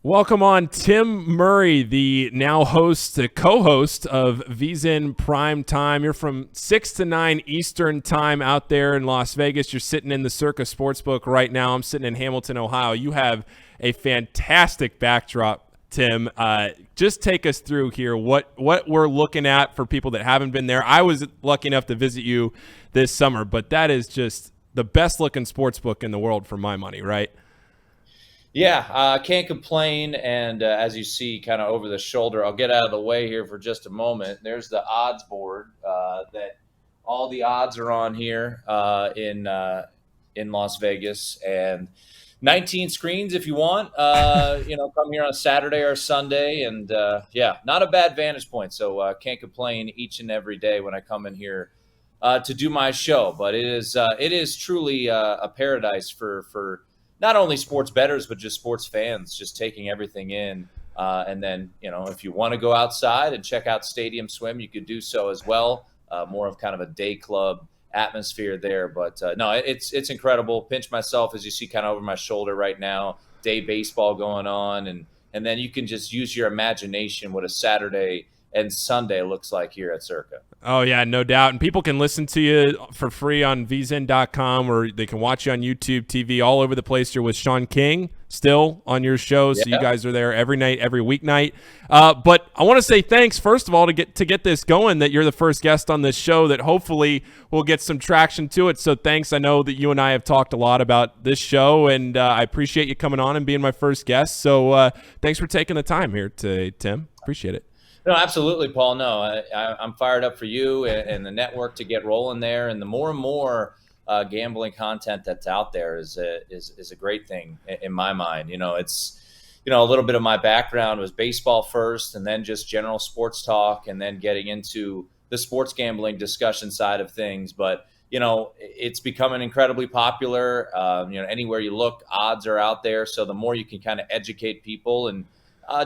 Welcome on Tim Murray, the now co-host of VSiN Prime Time. You're from 6 to 9 Eastern Time out there in Las Vegas. You're sitting in the Circa Sportsbook right now. I'm sitting in Hamilton, Ohio. You have a fantastic backdrop, Tim. Just take us through here what we're looking at for people that haven't been there. I was lucky enough to visit you this summer, but that is just the best-looking sportsbook in the world for my money, right? Yeah, can't complain. And as you see, kind of over the shoulder, I'll get out of the way here for just a moment. There's the odds board that all the odds are on here in Las Vegas, and 19 screens if you want. Come here on a Saturday or Sunday, and not a bad vantage point. So can't complain each and every day when I come in here to do my show. But it is truly a paradise for not only sports bettors, but just sports fans, just taking everything in. And then, if you want to go outside and check out Stadium Swim, you could do so as well. More of kind of a day club atmosphere there. But no, it's incredible. Pinch myself as you see kind of over my shoulder right now, day baseball going on. And then you can just use your imagination what a Saturday and Sunday looks like here at Circa. Oh, yeah, no doubt. And people can listen to you for free on VSiN.com, or they can watch you on YouTube, TV, all over the place. You're with Sean King still on your show, so you guys are there every night, every weeknight. But I want to say thanks, first of all, to get this going, that you're the first guest on this show that hopefully will get some traction to it. So thanks. I know that you and I have talked a lot about this show, and I appreciate you coming on and being my first guest. So thanks for taking the time here today, Tim. Appreciate it. No, absolutely, Paul. No, I'm fired up for you and the network to get rolling there. And the more and more gambling content that's out there is a great thing in my mind. It's a little bit of my background was baseball first, and then just general sports talk, and then getting into the sports gambling discussion side of things. But it's becoming incredibly popular. Anywhere you look, odds are out there. So the more you can kind of educate people and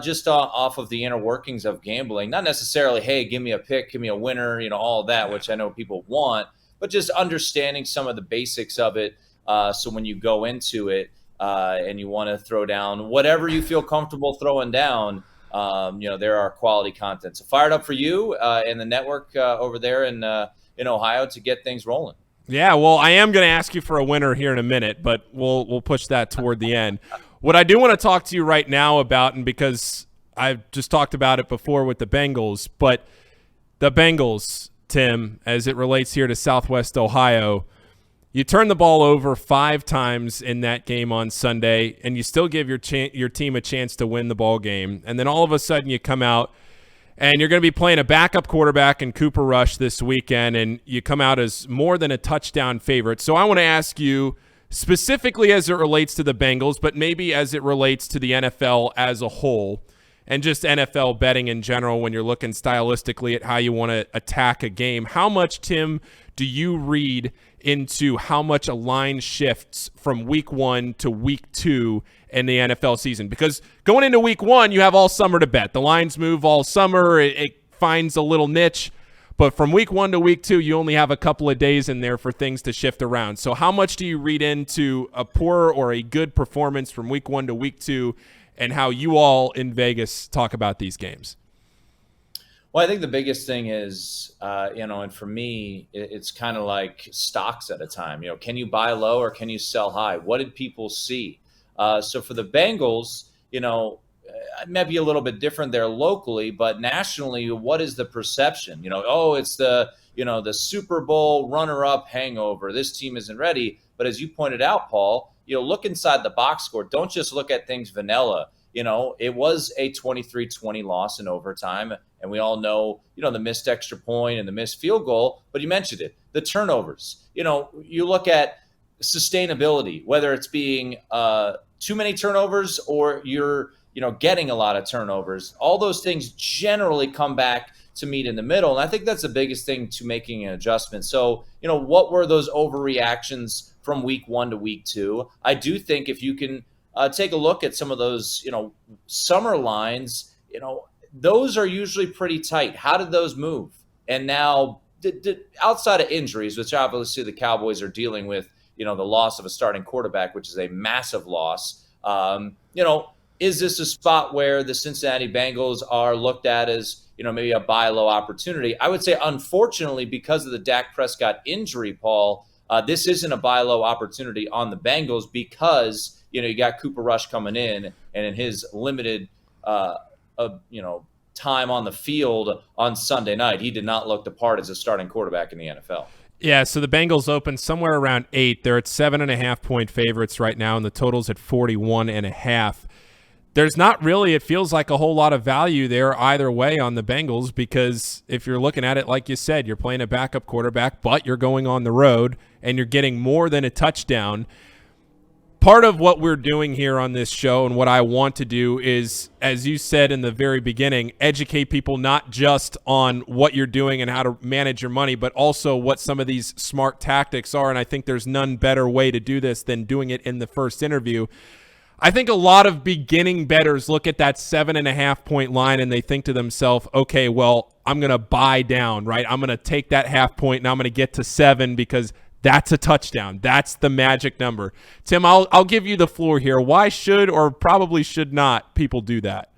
just off of the inner workings of gambling, not necessarily, hey, give me a pick, give me a winner, all of that, which I know people want, but just understanding some of the basics of it. So when you go into it and you want to throw down whatever you feel comfortable throwing down, there are quality content. So fired up for you and the network over there in Ohio to get things rolling. Yeah, well, I am going to ask you for a winner here in a minute, but we'll push that toward the end. What I do want to talk to you right now about, and because I've just talked about it before with the Bengals, but the Bengals, Tim, as it relates here to Southwest Ohio, you turn the ball over 5 times in that game on Sunday, and you still give your team a chance to win the ball game. And then all of a sudden you come out, and you're going to be playing a backup quarterback in Cooper Rush this weekend, and you come out as more than a touchdown favorite. So I want to ask you, specifically as it relates to the Bengals, but maybe as it relates to the NFL as a whole, and just NFL betting in general when you're looking stylistically at how you want to attack a game. How much, Tim, do you read into how much a line shifts from week 1 to week 2 in the NFL season? Because going into week 1, you have all summer to bet. The lines move all summer. It finds a little niche. But from week 1 to week 2, you only have a couple of days in there for things to shift around. So how much do you read into a poor or a good performance from week 1 to week 2, and how you all in Vegas talk about these games? Well, I think the biggest thing is, and for me, it's kind of like stocks at a time. Can you buy low or can you sell high? What did people see? So for the Bengals, maybe a little bit different there locally, but nationally, what is the perception? It's the Super Bowl runner-up hangover. This team isn't ready. But as you pointed out, Paul, look inside the box score. Don't just look at things vanilla. It was a 23-20 loss in overtime, and we all know, the missed extra point and the missed field goal. But you mentioned it, the turnovers. You look at sustainability, whether it's being too many turnovers or you're getting a lot of turnovers. All those things generally come back to meet in the middle. And I think that's the biggest thing to making an adjustment. So, what were those overreactions from week 1 to week 2? I do think if you can take a look at some of those, summer lines, those are usually pretty tight. How did those move? And now, outside of injuries, which obviously the Cowboys are dealing with, the loss of a starting quarterback, which is a massive loss, is this a spot where the Cincinnati Bengals are looked at as, maybe a buy low opportunity? I would say, unfortunately, because of the Dak Prescott injury, Paul, this isn't a buy low opportunity on the Bengals because, you got Cooper Rush coming in, and in his limited, time on the field on Sunday night, he did not look the part as a starting quarterback in the NFL. Yeah, so the Bengals opened somewhere around 8. They're at 7.5-point favorites right now, and the total's at 41.5. There's not really, it feels like, a whole lot of value there either way on the Bengals, because if you're looking at it, like you said, you're playing a backup quarterback, but you're going on the road, and you're getting more than a touchdown. Part of what we're doing here on this show and what I want to do is, as you said in the very beginning, educate people not just on what you're doing and how to manage your money, but also what some of these smart tactics are. And I think there's none better way to do this than doing it in the first interview. I think a lot of beginning bettors look at that 7.5-point line and they think to themselves, okay, well, I'm going to buy down, right? I'm going to take that half point and I'm going to get to 7 because that's a touchdown. That's the magic number. Tim, I'll give you the floor here. Why should or probably should not people do that?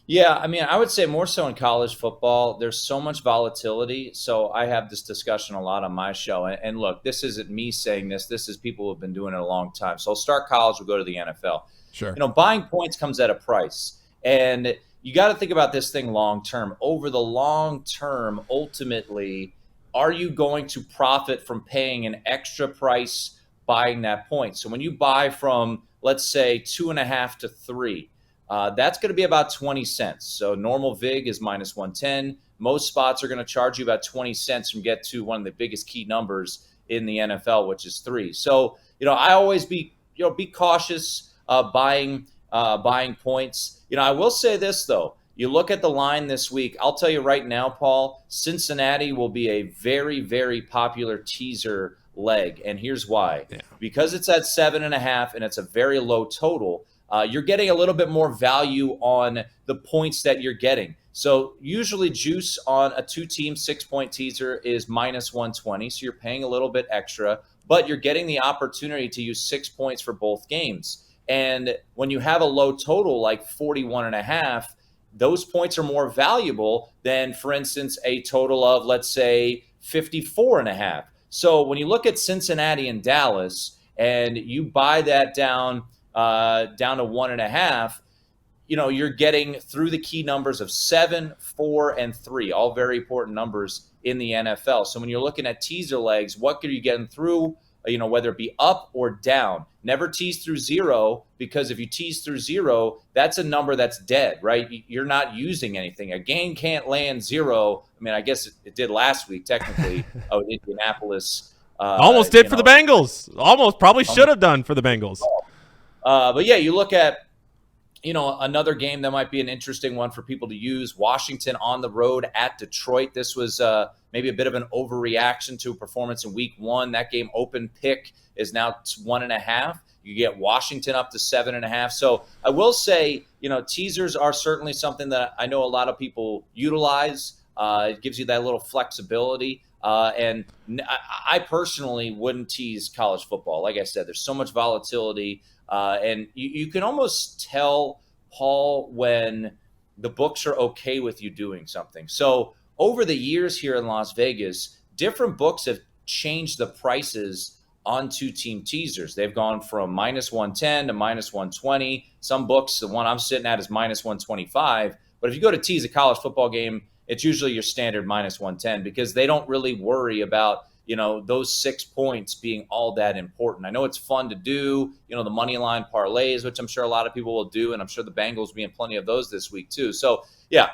Yeah, I would say more so in college football. There's so much volatility. So I have this discussion a lot on my show. And look, this isn't me saying this. This is people who have been doing it a long time. So I'll start college, we'll go to the NFL. Sure. Buying points comes at a price. And you got to think about this thing long term. Over the long term, ultimately, are you going to profit from paying an extra price buying that point? So when you buy from, let's say, 2.5 to 3, that's going to be about 20 cents. So normal VIG is minus 110. Most spots are going to charge you about 20 cents from get to one of the biggest key numbers in the NFL, which is 3. So, I always be cautious buying points. I will say this, though. You look at the line this week, I'll tell you right now, Paul, Cincinnati will be a very, very popular teaser leg. And here's why. Yeah. Because it's at 7.5 and it's a very low total, you're getting a little bit more value on the points that you're getting. So usually juice on a 2-team 6-point teaser is minus 120. So you're paying a little bit extra, but you're getting the opportunity to use 6 points for both games. And when you have a low total like 41.5, those points are more valuable than, for instance, a total of, let's say, 54.5. So when you look at Cincinnati and Dallas and you buy that down to 1.5, you're getting through the key numbers of 7, 4, and 3, all very important numbers in the NFL. So when you're looking at teaser legs, what are you getting through? Whether it be up or down. Never tease through 0, because if you tease through 0, that's a number that's dead, right? You're not using anything. A game can't land 0. I guess it did last week, technically. Indianapolis. Almost did for the Bengals. Almost probably should have done for the Bengals. But yeah, you look at, another game that might be an interesting one for people to use. Washington on the road at Detroit. This was maybe a bit of an overreaction to a performance in week 1. That game open pick is now 1.5. You get Washington up to 7.5. So I will say, teasers are certainly something that I know a lot of people utilize. It gives you that little flexibility. And I personally wouldn't tease college football. Like I said, there's so much volatility. And you can almost tell, Paul, when the books are okay with you doing something. So over the years here in Las Vegas, different books have changed the prices on 2-team teasers. They've gone from minus 110 to minus 120. Some books, the one I'm sitting at is minus 125. But if you go to tease a college football game, it's usually your standard minus 110 because they don't really worry about those 6 points being all that important. I know it's fun to do, the money line parlays, which I'm sure a lot of people will do, and I'm sure the Bengals will be in plenty of those this week too. So yeah,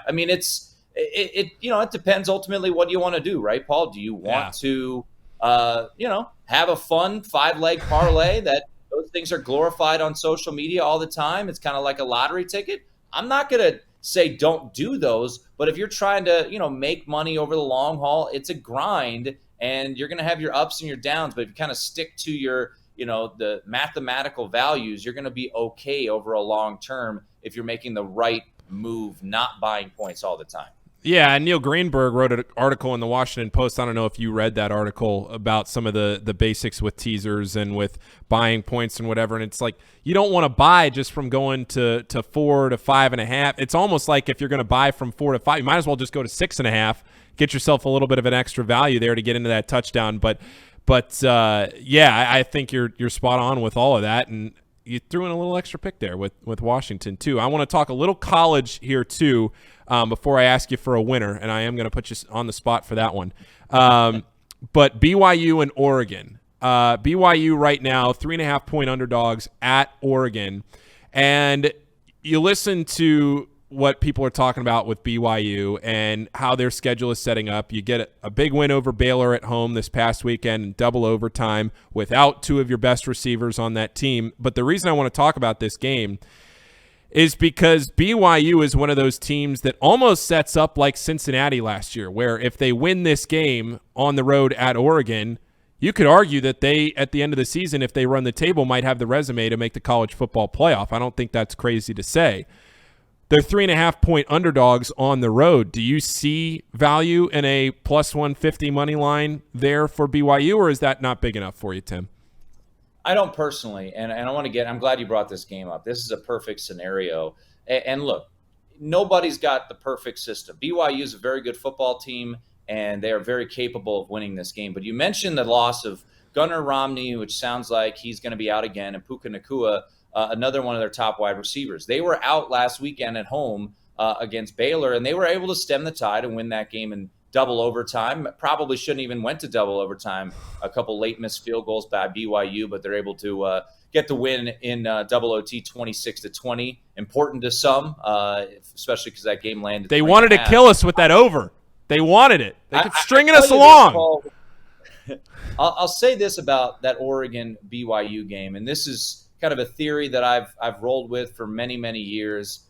it depends ultimately what you want to do, right, Paul? Do you want to, have a fun 5-leg parlay that those things are glorified on social media all the time? It's kind of like a lottery ticket. I'm not going to say don't do those, but if you're trying to, make money over the long haul, it's a grind. And you're going to have your ups and your downs, but if you kind of stick to your, the mathematical values, you're going to be okay over a long term if you're making the right move, not buying points all the time. Yeah, and Neil Greenberg wrote an article in the Washington Post. I don't know if you read that article about some of the basics with teasers and with buying points and whatever. And it's like you don't want to buy just from going to 4 to 5.5. It's almost like if you're going to buy from 4 to 5, you might as well just go to 6.5. Get yourself a little bit of an extra value there to get into that touchdown. But yeah, I think you're spot on with all of that. And you threw in a little extra pick there with Washington too. I want to talk a little college here too. Before I ask you for a winner, and I am going to put you on the spot for that one. But BYU and Oregon. BYU right now, 3.5-point underdogs at Oregon. And you listen to what people are talking about with BYU and how their schedule is setting up. You get a big win over Baylor at home this past weekend in double overtime without two of your best receivers on that team. But the reason I want to talk about this game is because BYU is one of those teams that almost sets up like Cincinnati last year, where if they win this game on the road at Oregon, you could argue that they, at the end of the season, if they run the table, might have the resume to make the college football playoff. I don't think that's crazy to say. They're 3.5-point underdogs on the road. Do you see value in a plus 150 money line there for BYU, or is that not big enough for you, Tim? I don't personally, and I want to I'm glad you brought this game up. This is a perfect scenario. And look, nobody's got the perfect system. BYU is a very good football team, and they are very capable of winning this game. But you mentioned the loss of Gunnar Romney, which sounds like he's going to be out again, and Puka Nacua, another one of their top wide receivers. They were out last weekend at home against Baylor, and they were able to stem the tide and win that game in double overtime. Probably shouldn't even went to double overtime. A couple late missed field goals by BYU, but they're able to get the win in double OT 26-20. Important to some, especially because that game landed. They wanted to kill us with that over. They wanted it. They kept stringing us along. I'll say this about that Oregon BYU game, and this is kind of a theory that I've rolled with for many, many years.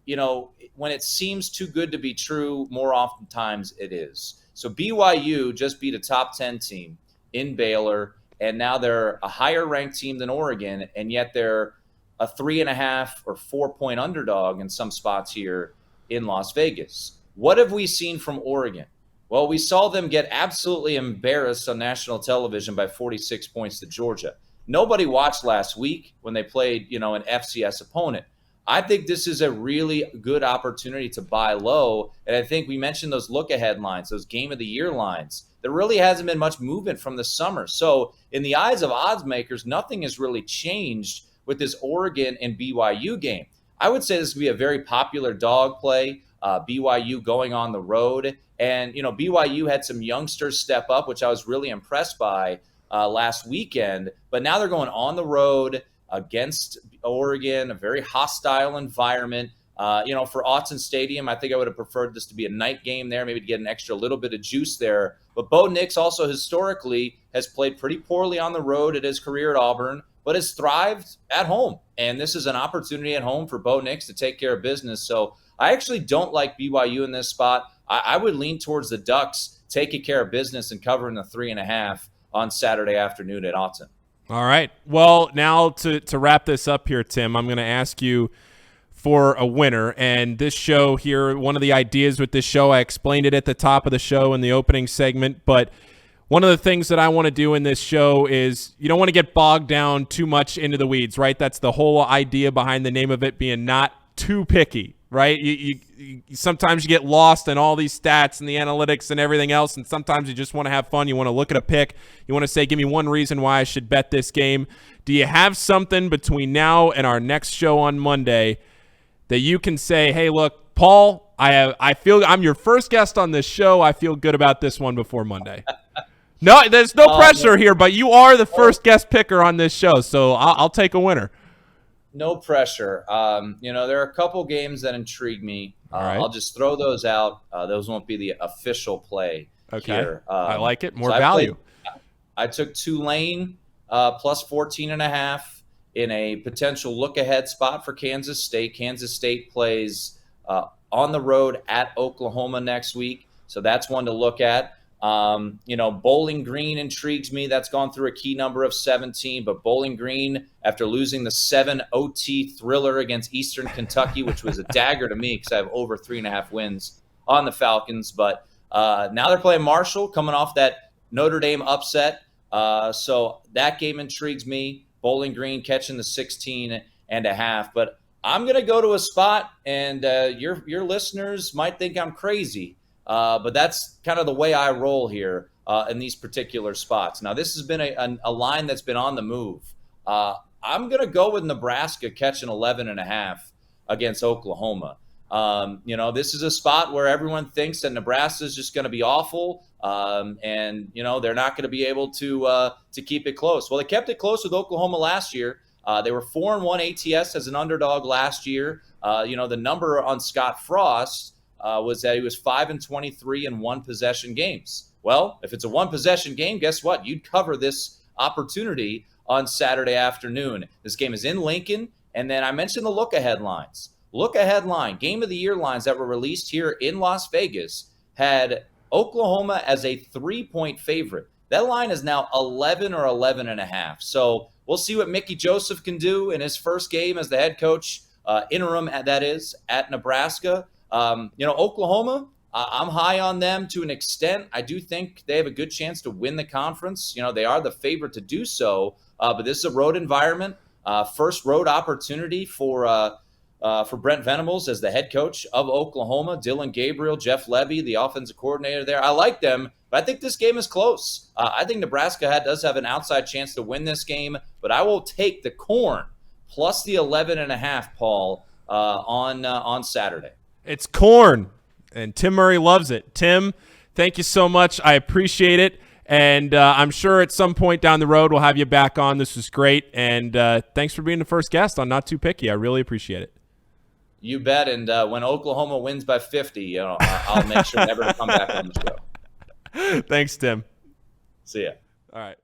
You know, when it seems too good to be true, more oftentimes it is. So BYU just beat a top 10 team in Baylor, and now they're a higher ranked team than Oregon, and yet they're a 3.5 or 4-point underdog in some spots here in Las Vegas. What have we seen from Oregon? Well, we saw them get absolutely embarrassed on national television by 46 points to Georgia. Nobody watched last week when they played, an FCS opponent. I think this is a really good opportunity to buy low. And I think we mentioned those look-ahead lines, those game of the year lines. There really hasn't been much movement from the summer. So in the eyes of odds makers, nothing has really changed with this Oregon and BYU game. I would say this would be a very popular dog play, BYU going on the road. And, BYU had some youngsters step up, which I was really impressed by last weekend. But now they're going on the road against Oregon, a very hostile environment. For Autzen Stadium, I think I would have preferred this to be a night game there, maybe to get an extra little bit of juice there. But Bo Nix also historically has played pretty poorly on the road at his career at Auburn, but has thrived at home. And this is an opportunity at home for Bo Nix to take care of business. So I actually don't like BYU in this spot. I would lean towards the Ducks taking care of business and covering the 3.5 on Saturday afternoon at Autzen. All right. Well, now to wrap this up here, Tim, I'm going to ask you for a winner. And this show here, one of the ideas with this show, I explained it at the top of the show in the opening segment, but one of the things that I want to do in this show is you don't want to get bogged down too much into the weeds, right? That's the whole idea behind the name of it being not too picky, right? You sometimes you get lost in all these stats and the analytics and everything else, and sometimes you just want to have fun. You want to look at a pick. You want to say, give me one reason why I should bet this game. Do you have something between now and our next show on Monday that you can say, hey, look, Paul, I feel I'm your first guest on this show. I feel good about this one before Monday. No, there's no pressure here, but you are the first guest picker on this show, so I'll take a winner. No pressure. There are a couple games that intrigue me. Right. I'll just throw those out. Those won't be the official play here. I like it. More value. I took Tulane plus 14.5 in a potential look-ahead spot for Kansas State. Kansas State plays on the road at Oklahoma next week, so that's one to look at. Bowling Green intrigues me. That's gone through a key number of 17, but Bowling Green, after losing the 7 OT thriller against Eastern Kentucky, which was a dagger to me because I have over 3.5 wins on the Falcons. But now they're playing Marshall, coming off that Notre Dame upset. So that game intrigues me. Bowling Green catching the 16.5. But I'm going to go to a spot, and your listeners might think I'm crazy, but that's kind of the way I roll here in these particular spots. Now, this has been a line that's been on the move. I'm going to go with Nebraska catching 11.5 against Oklahoma. This is a spot where everyone thinks that Nebraska is just going to be awful, and they're not going to be able to keep it close. Well, they kept it close with Oklahoma last year. They were 4-1 ATS as an underdog last year. The number on Scott Frost was that he was 5-23 in one possession games. Well, if it's a one possession game, guess what? You'd cover this opportunity on Saturday afternoon. This game is in Lincoln. And then I mentioned the look-ahead lines. Look-ahead line, game of the year lines that were released here in Las Vegas had Oklahoma as a 3-point favorite. That line is now 11 or 11.5. So we'll see what Mickey Joseph can do in his first game as the head coach, interim, that is, at Nebraska. Oklahoma, I'm high on them to an extent. I do think they have a good chance to win the conference. They are the favorite to do so, but this is a road environment. First road opportunity for Brent Venables as the head coach of Oklahoma. Dylan Gabriel, Jeff Levy, the offensive coordinator there. I like them, but I think this game is close. I think Nebraska does have an outside chance to win this game, but I will take the Corn plus the 11.5, Paul, on Saturday. It's Corn, and Tim Murray loves it. Tim, thank you so much. I appreciate it. And I'm sure at some point down the road we'll have you back on. This was great. And thanks for being the first guest on Not Too Picky. I really appreciate it. You bet. And when Oklahoma wins by 50, I'll make sure never to come back on the show. Thanks, Tim. See ya. All right.